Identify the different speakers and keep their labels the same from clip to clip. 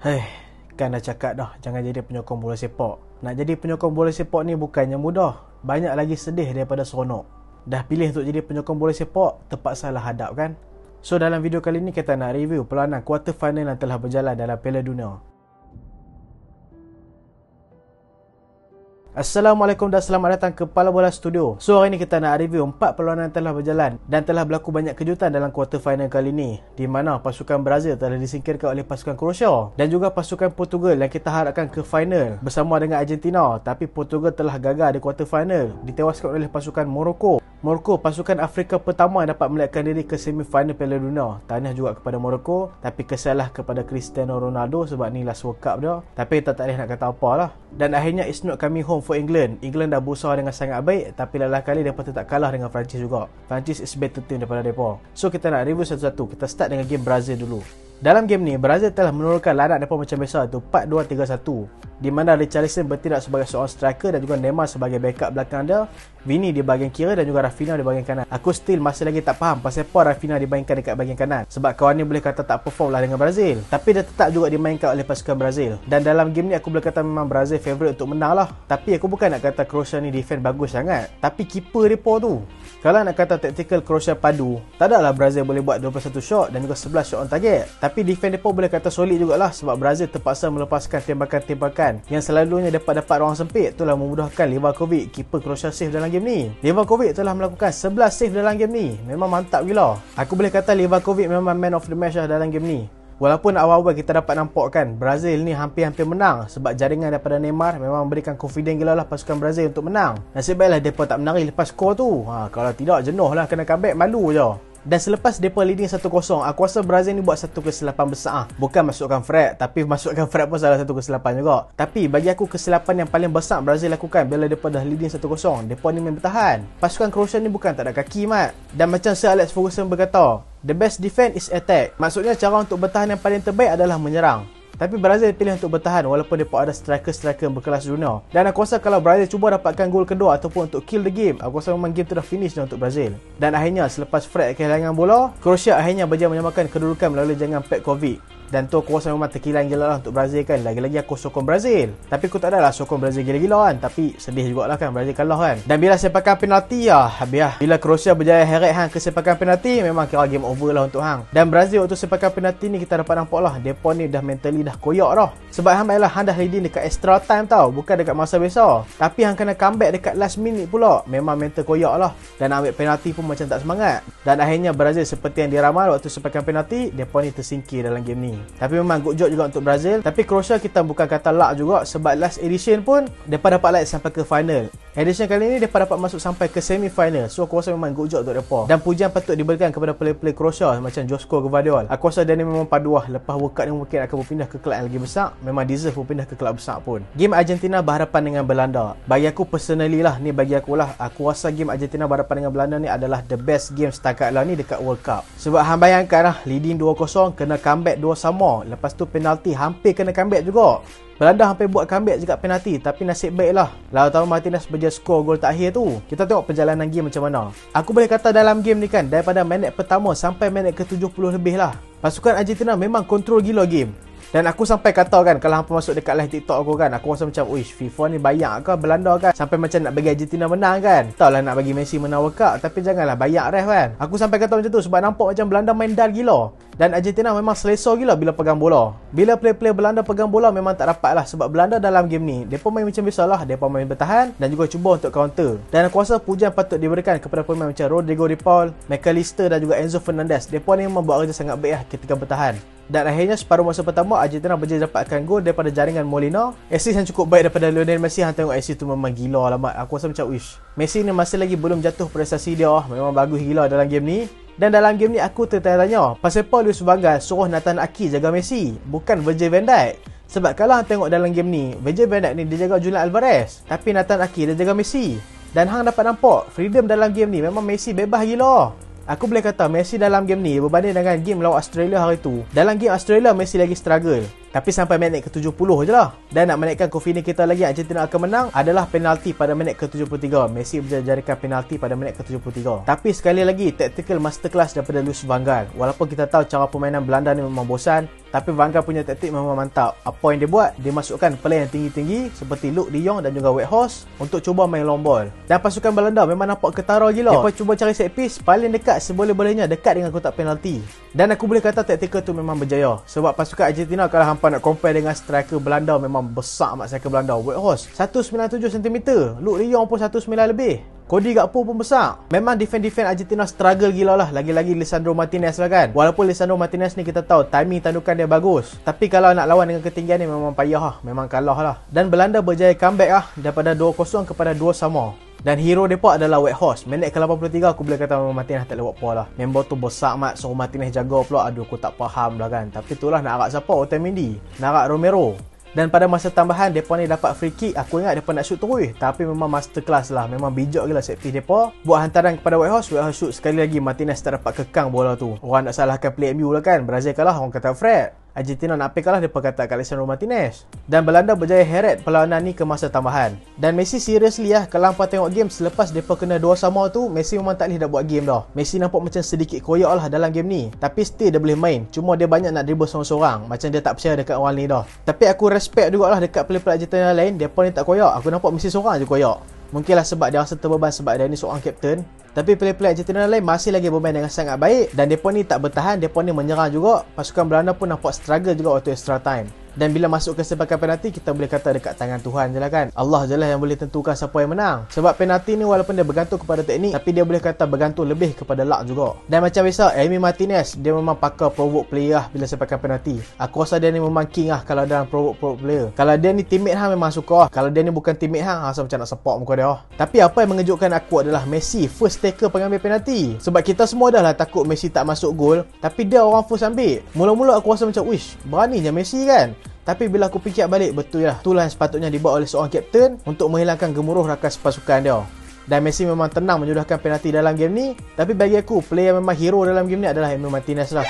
Speaker 1: Hei, kan dah cakap dah jangan jadi penyokong bola sepak. Nak jadi penyokong bola sepak ni bukannya mudah. Banyak lagi sedih daripada seronok. Dah pilih untuk jadi penyokong bola sepak, terpaksalah hadap kan. So dalam video kali ni kita nak review peranan quarter final yang telah berjalan dalam Piala Dunia. Assalamualaikum dan selamat datang ke Pala Bola Studio. So hari ni kita nak review 4 perlawanan yang telah berjalan dan telah berlaku banyak kejutan dalam quarter final kali ni, di mana pasukan Brazil telah disingkirkan oleh pasukan Croatia dan juga pasukan Portugal yang kita harapkan ke final bersama dengan Argentina, tapi Portugal telah gagal di quarter final, ditewaskan oleh pasukan Morocco. Morocco, pasukan Afrika pertama yang dapat melihatkan diri ke semifinal Piala Dunia. Tahniah juga kepada Morocco, tapi kesalah kepada Cristiano Ronaldo sebab ni last World Cup dia. Tapi tak boleh nak kata apa lah. Dan akhirnya it's not coming home for England. England dah berusaha dengan sangat baik, tapi lelah kali mereka tetap kalah dengan Perancis juga. Perancis is better team daripada mereka. So kita nak review satu-satu. Kita start dengan game Brazil dulu. Dalam game ni, Brazil telah menurunkan larak mereka macam biasa tu 4-2-3-1, di mana Richarlison bertindak sebagai seorang striker dan juga Neymar sebagai backup belakang dia, Vini di bahagian kiri dan juga Rafinha di bahagian kanan. Aku still masih lagi tak faham pasal apa Rafinha dimainkan dekat bahagian kanan, sebab kawan ni boleh kata tak perform lah dengan Brazil, tapi dia tetap juga dimainkan oleh pasukan Brazil. Dan dalam game ni aku boleh kata memang Brazil favourite untuk menang lah. Tapi aku bukan nak kata Croatia ni defend bagus sangat, tapi keeper mereka tu, kalau nak kata tactical Croatia padu, tak adalah Brazil boleh buat 21 shot dan juga 11 shot on target. Tapi defend mereka boleh kata solid jugalah, sebab Brazil terpaksa melepaskan tembakan-tembakan yang selalunya dapat ruang sempit. Itulah memudahkan Livakovic, keeper Croatia, save dalam game ni. Livakovic telah melakukan 11 save dalam game ni. Memang mantap gila. Aku boleh kata Livakovic memang man of the match lah dalam game ni. Walaupun awal-awal kita dapat nampak kan Brazil ni hampir-hampir menang, sebab jaringan daripada Neymar memang memberikan confident gila lah pasukan Brazil untuk menang. Nasib baiklah mereka tak menari lepas skor tu. Kalau tidak jenuh lah, kena comeback malu je. Dan selepas mereka leading 1-0, aku rasa Brazil ni buat satu kesilapan besar. Bukan masukkan Fred, tapi masukkan Fred pun salah satu kesilapan juga. Tapi bagi aku kesilapan yang paling besar Brazil lakukan bila mereka dah leading 1-0, mereka ni main bertahan. Pasukan Croatia ni bukan tak ada kaki mat. Dan macam Sir Alex Ferguson berkata, the best defense is attack. Maksudnya cara untuk bertahan yang paling terbaik adalah menyerang. Tapi Brazil pilih untuk bertahan walaupun mereka ada striker-striker berkelas dunia. Dan aku rasa kalau Brazil cuba dapatkan gol kedua ataupun untuk kill the game, aku rasa memang game tu dah finish dah untuk Brazil. Dan akhirnya selepas Fred kehilangan bola, Croatia akhirnya berjaya menyamakan kedudukan melalui jangan Petkovic. Dan tu aku rasa memang terkilang gila lah untuk Brazil kan. Lagi-lagi aku sokong Brazil. Tapi aku tak adalah sokong Brazil gila-gila kan. Tapi sedih jugalah kan Brazil kalah kan. Dan bila sepakan penalti habis lah. Bila Croatia berjaya heret hang ke sepakan penalti, memang kira game over lah untuk hang. Dan Brazil waktu sepakan penalti ni kita dapat nampak lah, mereka ni dah mentally dah koyak dah. Sebab hang baiklah hang dah leading dekat extra time tau, bukan dekat masa biasa. Tapi hang kena comeback dekat last minute pula. Memang mental koyak lah. Dan ambil penalti pun macam tak semangat. Dan akhirnya Brazil seperti yang diramal waktu sepakan penalti, mereka ni tersingkir dalam game ni. Tapi memang good job juga untuk Brazil. Tapi Croatia kita bukan kata luck juga, sebab last edition pun mereka dapat light sampai ke final. Edition kali ni mereka dapat masuk sampai ke semi final. So aku rasa memang good job untuk mereka. Dan pujian patut diberikan kepada player-player Croatia macam Joško Gvardiol. Aku rasa dia ni memang paduah. Lepas World Cup ni mungkin akan berpindah ke kelab yang lagi besar. Memang deserve berpindah ke kelab besar pun. Game Argentina berhadapan dengan Belanda, bagi aku personally lah, ni bagi aku lah, aku rasa game Argentina berhadapan dengan Belanda ni adalah the best game setakat lah ni dekat World Cup. Sebab hang bayangkan lah, leading 2-0 kena comeback 2 sama. Lepas tu penalti hampir kena comeback juga. Belanda hampir buat comeback juga penalti, tapi nasib baiklah Lautaro Martinez berjaya skor gol terakhir tu. Kita tengok perjalanan game macam mana. Aku boleh kata dalam game ni kan, daripada minit pertama sampai minit ke-70 lebih lah, pasukan Argentina memang kontrol gila game. Dan aku sampai kata kan, kalau hampa masuk dekat live TikTok aku kan, aku rasa macam, uish, FIFA ni bayak ke Belanda kan, sampai macam nak bagi Argentina menang kan. Tak lah nak bagi Messi menang World Cup, tapi janganlah bayak ref kan. Aku sampai kata macam tu sebab nampak macam Belanda main dull gila. Dan Argentina memang selesa gila bila pegang bola. Bila player-player Belanda pegang bola memang tak dapat lah, sebab Belanda dalam game ni mereka main macam biasa lah, mereka main bertahan dan juga cuba untuk counter. Dan aku rasa pujian patut diberikan kepada pemain macam Rodrigo de Paul, McAllister dan juga Enzo Fernandez. Mereka ni memang buat kerja sangat baik lah ketika bertahan. Dan akhirnya separuh masa pertama Argentina berjaya dapatkan gol daripada jaringan Molina. Assist yang cukup baik daripada Lionel Messi. Hang tengok assist tu memang gila lah mat. Aku rasa macam wish, Messi ni masih lagi belum jatuh prestasi dia. Memang bagus gila dalam game ni. Dan dalam game ni aku tertanya-tanya, pasal apa Luis Van Gaal suruh Nathan Ake jaga Messi, bukan Virgil van Dijk? Sebab kalau hang tengok dalam game ni, Virgil van Dijk ni dia jaga Julian Alvarez, tapi Nathan Ake dia jaga Messi. Dan hang dapat nampak freedom dalam game ni memang Messi bebas gila. Aku boleh kata Messi dalam game ni berbanding dengan game lawan Australia hari tu. Dalam game Australia Messi lagi struggle. Tapi sampai minit ke-70 je lah. Dan nak menaikkan confidence kita lagi Argentina akan menang adalah penalti pada minit ke-73. Messi menjadikan penalti pada minit ke-73. Tapi sekali lagi, tactical masterclass daripada Louis van Gaal. Walaupun kita tahu cara permainan Belanda ni memang bosan, tapi Van Gaal punya taktik memang mantap. Apa yang dia buat? Dia masukkan player yang tinggi-tinggi seperti Luuk de Jong dan juga Weghorst untuk cuba main long ball. Dan pasukan Belanda memang nampak ketara gila. Dia cuba cari set piece paling dekat seboleh-bolehnya, dekat dengan kotak penalti. Dan aku boleh kata taktikal tu memang berjaya. Sebab pasukan Argentina kalau hampa nak compare dengan striker Belanda, memang besar amat striker Belanda. Weghorst 197 cm, Luuk de Jong pun 19 lebih. Cody Gakpo pun besar. Memang defend Argentina struggle gila lah. Lagi-lagi Lisandro Martinez lah kan. Walaupun Lisandro Martinez ni kita tahu timing tandukan dia bagus, tapi kalau nak lawan dengan ketinggian ni memang payah lah. Memang kalah lah. Dan Belanda berjaya comeback lah daripada 2-0 kepada 2-2. Dan hero mereka adalah Weghorst. Minit ke-83 aku boleh kata memang Martinez tak boleh buat apa lah. Member tu besar mat, suruh Martinez jaga pula. Aduh, aku tak faham lah kan. Tapi itulah nak arak siapa? Otamendi, nak arak Romero. Dan pada masa tambahan, mereka ni dapat free kick. Aku ingat mereka nak shoot terus. Tapi memang masterclass lah. Memang bijak gila set piece mereka. Buat hantaran kepada Weghorst. Weghorst shoot sekali lagi. Martinez tak dapat kekang bola tu. Orang nak salahkan play MU lah kan. Brazil kalah, orang kata Fred. Argentina nak kalah, mereka kata kat Lisandro Martinez. Dan Belanda berjaya heret perlawanan ni ke masa tambahan. Dan Messi seriously lah, kalau hampa tengok game selepas mereka kena 2-2 tu, Messi memang tak boleh dah buat game dah. Messi nampak macam sedikit koyak lah dalam game ni. Tapi still dia boleh main. Cuma dia banyak nak dribble seorang-seorang. Macam dia tak percaya dekat orang ni dah. Tapi aku respect jugalah dekat player-player Argentina lain. Mereka ni tak koyak. Aku nampak Messi seorang je koyak. Mungkinlah sebab dia rasa terbeban sebab dia ni seorang kapten. Tapi player-player Argentina lain masih lagi bermain dengan sangat baik. Dan mereka ni tak bertahan, mereka ni menyerang juga. Pasukan Belanda pun nampak struggle juga waktu extra time. Dan bila masuk ke sepakan penalti, kita boleh kata dekat tangan Tuhan je lah kan. Allah je lah yang boleh tentukan siapa yang menang. Sebab penalti ni walaupun dia bergantung kepada teknik, tapi dia boleh kata bergantung lebih kepada luck juga. Dan macam biasa, Emi Martinez, dia memang pakar provoke player lah bila sepakan penalti. Aku rasa dia ni memang king lah kalau dalam provoke player. Kalau dia ni teammate hang memang suka lah. Kalau dia ni bukan teammate hang, rasa macam nak support muka dia lah. Tapi apa yang mengejutkan aku adalah Messi first taker pengambil penalti. Sebab kita semua dah lah takut Messi tak masuk gol, tapi dia orang first ambil. Mula-mula aku rasa macam, wish, beraninya Messi kan. Tapi bila aku fikir balik, betul lah. Itulah yang sepatutnya dibuat oleh seorang kapten untuk menghilangkan gemuruh rakan sepasukan dia. Dan Messi memang tenang menyudahkan penalti dalam game ni. Tapi bagi aku, player yang memang hero dalam game ni adalah Emi Martinez lah.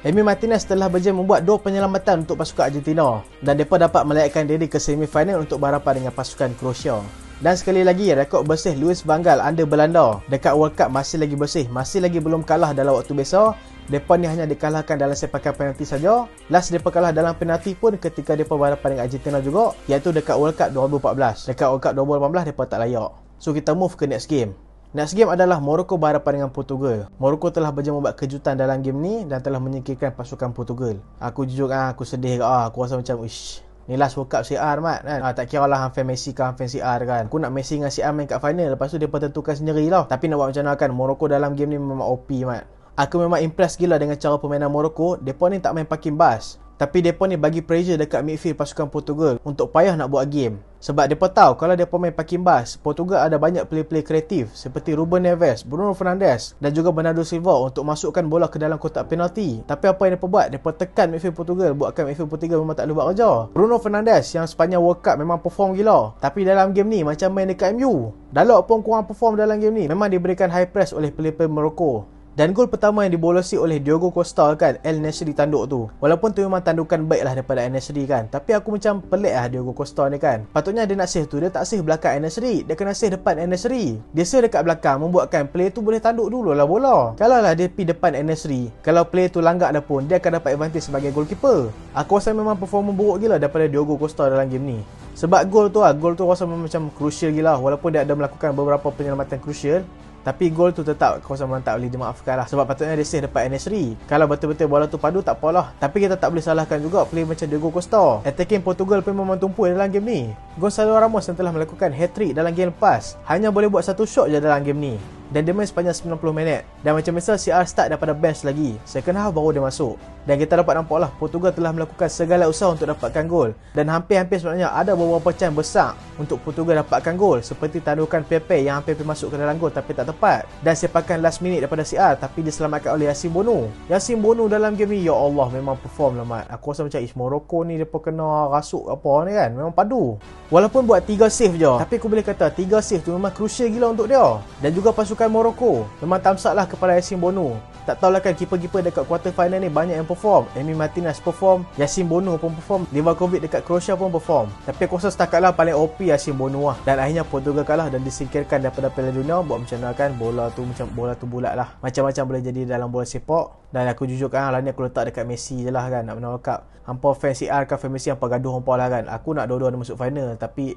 Speaker 1: Emi Martinez telah berjaya membuat 2 penyelamatan untuk pasukan Argentina. Dan mereka dapat melayakkan diri ke semifinal untuk berhadapan dengan pasukan Croatia. Dan sekali lagi, rekod bersih Louis van Gaal under Belanda dekat World Cup masih lagi bersih. Masih lagi belum kalah dalam waktu biasa. Mereka ni hanya dikalahkan dalam sepakan penalti saja. Last mereka kalah dalam penalti pun ketika mereka berhadapan dengan Argentina juga, iaitu dekat World Cup 2014. Dekat World Cup 2018 mereka tak layak. So kita move ke next game. Next game adalah Morocco berhadapan dengan Portugal. Morocco telah berjaya membuat kejutan dalam game ni dan telah menyingkirkan pasukan Portugal. Aku jujur aku sedih ke aku rasa macam ish. Ni last World Cup CR mat kan. Tak kira lah fan Messi ke fan CR kan. Aku nak Messi dengan CR main kat final, lepas tu dia tentukan sendiri lah. Tapi nak buat macam mana kan, Morocco dalam game ni memang OP mat. Aku memang impress gila dengan cara permainan Morocco. Mereka ni tak main parking bus, tapi mereka ni bagi pressure dekat midfield pasukan Portugal untuk payah nak buat game. Sebab mereka tahu kalau mereka main parking bus, Portugal ada banyak player-player kreatif seperti Ruben Neves, Bruno Fernandes dan juga Bernardo Silva untuk masukkan bola ke dalam kotak penalti. Tapi apa yang mereka buat? Mereka tekan midfield Portugal, buatkan midfield Portugal memang tak boleh buat kerja. Bruno Fernandes yang sepanjang World Cup memang perform gila, tapi dalam game ni macam main dekat MU. Dalot pun kurang perform dalam game ni. Memang diberikan high press oleh player-player Morocco. Dan gol pertama yang dibolosi oleh Diogo Costa kan, El Nesri tanduk tu. Walaupun tu memang tandukan baik lah daripada El Nesri kan, tapi aku macam pelik lah Diogo Costa ni kan. Patutnya dia nak save tu, dia tak save belakang El Nesri. Dia kena save depan El Nesri. Dia save dekat belakang, membuatkan player tu boleh tanduk dulu lah bola. Kalau lah dia pergi depan El Nesri, kalau player tu langgak dah pun, dia akan dapat advantage sebagai goalkeeper. Aku rasa memang performa buruk gila daripada Diogo Costa dalam game ni. Sebab gol tu rasa macam crucial gila. Walaupun dia ada melakukan beberapa penyelamatan crucial, tapi gol tu tetap aku rasa memang tak boleh dimaafkan lah. Sebab patutnya dia save depan Enesri. Kalau betul-betul bola tu padu tak apalah. Tapi kita tak boleh salahkan juga player macam Diogo Costa. Attacking Portugal pun memang tumpu dalam game ni. Gonçalo Ramos yang telah melakukan hat-trick dalam game lepas, hanya boleh buat satu shot je dalam game ni. Dan dia main sepanjang 90 minit. Dan macam biasa CR start daripada bench lagi. Second half baru dia masuk. Dan kita dapat nampak lah Portugal telah melakukan segala usaha untuk dapatkan gol. Dan hampir-hampir sebenarnya ada beberapa chance besar untuk Portugal dapatkan gol. Seperti tandukan Pepe yang hampir masuk ke dalam gol tapi tak tepat. Dan sepakan last minute daripada CR tapi diselamatkan oleh Yassine Bonu. Yassine Bonu dalam game ni, ya Allah, memang perform lah mat. Aku rasa macam Morocco ni dia kena rasuk apa ni kan. Memang padu. Walaupun buat 3 save je, tapi aku boleh kata 3 save tu memang crucial gila untuk dia. Dan juga pasukan pasukan Morocco memang thumbs up lah kepada Yassine Bonu. Tak tahulah kan keeper-keeper dekat quarter final ni banyak yang perform. Emi Martinez perform, Yassine Bonu pun perform, Livakovic dekat Croatia pun perform. Tapi aku rasa setakat lah paling OP Yassine Bonu lah. Dan akhirnya Portugal kalah dan disingkirkan daripada Piala Dunia. Buat macam mana kan, bola tu bulat lah. Macam-macam boleh jadi dalam bola sepak. Dan aku jujurkan lah ni aku letak dekat Messi je lah kan, nak menang World Cup. Hampa fan CR kan fan Messi, hampa gaduh hampa lah kan. Aku nak dua-dua dia masuk final, tapi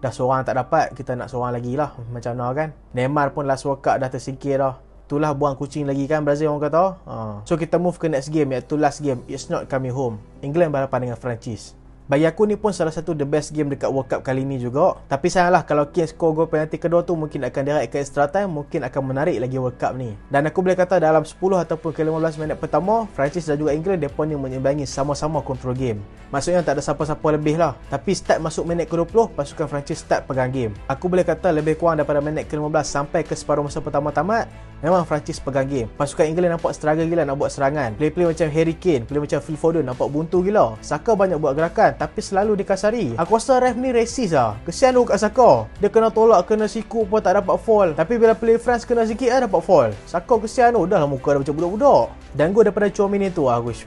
Speaker 1: dah seorang tak dapat, kita nak seorang lagi lah. Macam mana kan. Neymar pun last World Cup dah tersingkir dah. Itulah buang kucing lagi kan Brazil orang kata. So kita move ke next game, iaitu last game. It's not coming home. England berhadapan dengan Perancis. Bagi aku ni pun salah satu the best game dekat World Cup kali ni juga. Tapi sayanglah kalau Kane score gol penalti kedua tu, mungkin akan direct ke extra time, mungkin akan menarik lagi World Cup ni. Dan aku boleh kata dalam 10 ataupun ke 15 minit pertama, Perancis dan juga England mereka ni menyimbangi sama-sama control game. Maksudnya tak ada siapa-siapa lebih lah. Tapi start masuk minit ke-20, pasukan Perancis start pegang game. Aku boleh kata lebih kurang daripada minit ke-15 sampai ke separuh masa pertama tamat, memang Perancis pegang game. Pasukan England nampak struggle gila nak buat serangan. Play-play macam Harry Kane, play macam Phil Foden nampak buntu gila. Saka banyak buat gerakan tapi selalu dikasari. Aku rasa ref ni racist lah. Kesian tu kat Saka. Dia kena tolak, kena siku pun tak dapat foul. Tapi bila play France kena sikit dapat foul. Saka kesian tu. Dah lah muka dah macam budak-budak. Dan gol daripada Tchouaméni tu, bagus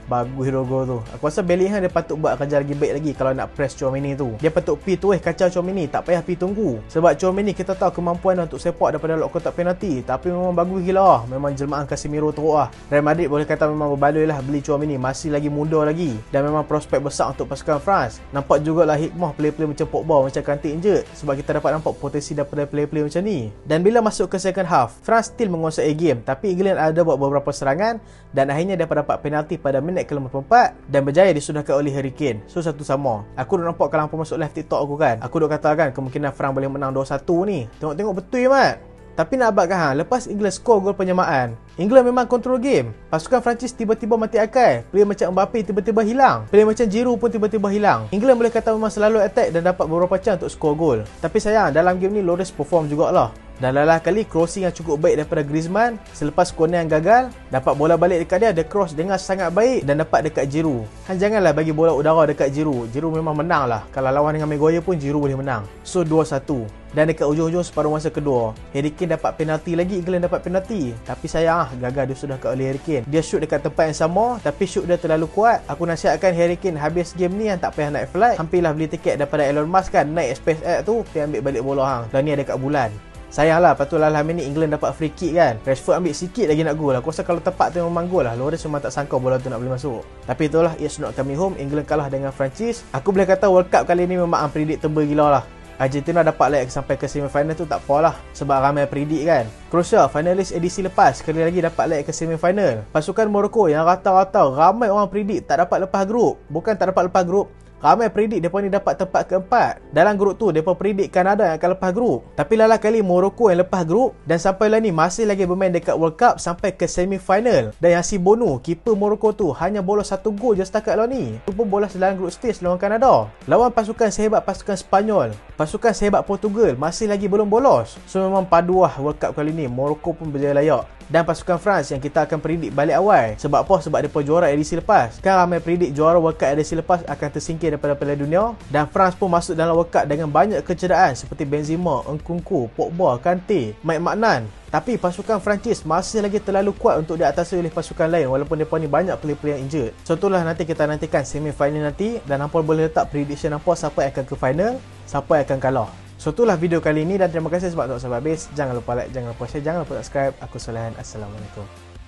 Speaker 1: gol tu. Aku rasa Bellingham dia patut buat kerja lagi baik lagi kalau nak press Tchouaméni tu. Dia patut pi tu kacau Tchouaméni, tak payah pi tunggu. Sebab Tchouaméni kita tahu kemampuan untuk sepak daripada lock kotak penalti, tapi memang bagus gila lah. Memang jelmaan Casemiro teruk lah. Real Madrid boleh kata memang berbaloi lah beli Tchouaméni, masih lagi muda lagi. Dan memang prospek besar untuk pasukan France. Nampak jugalah hikmah play-play macam Pogba, macam Kante injured, sebab kita dapat nampak potensi daripada play-play macam ni. Dan bila masuk ke second half, France still menguasai game, tapi England ada buat beberapa serangan dan akhirnya dapat penalti pada minit ke-54 dan berjaya disudahkan oleh Harry Kane. So satu sama. Aku dah nampak kalau hampa masuk live TikTok aku kan, aku dah katakan kemungkinan France boleh menang 2-1 ni. Tengok-tengok betul mat. Tapi nak abadkan lepas England score gol penyamaan, England memang control game. Pasukan Perancis tiba-tiba mati akal. Player macam Mbappe tiba-tiba hilang. Player macam Giroud pun tiba-tiba hilang. England boleh kata memang selalu attack dan dapat beberapa chance untuk score gol. Tapi sayang dalam game ni Lloris perform jugalah. Dan lalah kali crossing yang cukup baik daripada Griezmann. Selepas corner yang gagal, dapat bola balik dekat dia, ada cross dengan sangat baik dan dapat dekat Giroud. Janganlah bagi bola udara dekat Giroud. Giroud memang menang lah. Kalau lawan dengan Maguire pun Giroud boleh menang. So 2-1. Dan dekat ujung-ujung separuh masa kedua, Harry Kane dapat penalti lagi, England dapat penalti. Tapi sayang gagal disudahkan oleh Harry Kane. Dia shoot dekat tempat yang sama, tapi shoot dia terlalu kuat. Aku nasihatkan Harry Kane habis game ni yang tak payah naik flight, hampirlah beli tiket daripada Elon Musk kan, naik SpaceX tu, pergi ambil balik bola hang. Dan ni ada kat bulan. Sayanglah, patutlah dalam ni England dapat free kick kan. Rashford ambil sikit lagi nak gol. Aku rasa kalau tepat tu memang gol lah. Lloris memang tak sangka bola tu nak boleh masuk. Tapi itulah, it's not coming home. England kalah dengan Perancis. Aku boleh kata World Cup kali ni memang unpredictable gila lah. Argentina dapat layak sampai ke semi-final tu tak apalah, sebab ramai predict kan. Croatia, finalis edisi lepas, sekali lagi dapat layak ke semi-final. Pasukan Morocco yang rata-rata ramai orang predict tak dapat lepas grup. Bukan tak dapat lepas grup, ramai predict mereka ni dapat tempat keempat. Dalam grup tu, mereka predict Kanada yang akan lepas grup. Tapi lala kali Morocco yang lepas grup, dan sampai lah ni masih lagi bermain dekat World Cup sampai ke semi-final. Dan Yassine Bonu, keeper Morocco tu, hanya bola 1 gol je setakat lah ni. Itu pun bola dalam group stage lawan Kanada. Lawan pasukan sehebat pasukan Spanyol, pasukan sehebat Portugal, masih lagi belum bolos. So memang paduah World Cup kali ni. Morocco pun berjaya layak. Dan pasukan France yang kita akan predict balik awal. Sebab apa? Sebab mereka juara edisi lepas. Sekarang ramai predict juara World Cup edisi lepas akan tersingkir daripada Piala Dunia. Dan France pun masuk dalam World Cup dengan banyak kecederaan seperti Benzema, Nkunku, Pogba, Kante, Mike Maignan. Tapi pasukan Perancis masih lagi terlalu kuat untuk diatasi oleh pasukan lain, walaupun mereka ni banyak player-player yang injured. So itulah nanti kita nantikan semi-final nanti. Dan hampa boleh letak prediction hampa siapa yang akan ke final, siapa yang akan kalah. So itulah video kali ini dan terima kasih sebab tengok sampai habis. Jangan lupa like, jangan lupa share, jangan lupa subscribe. Aku Solehan. Assalamualaikum.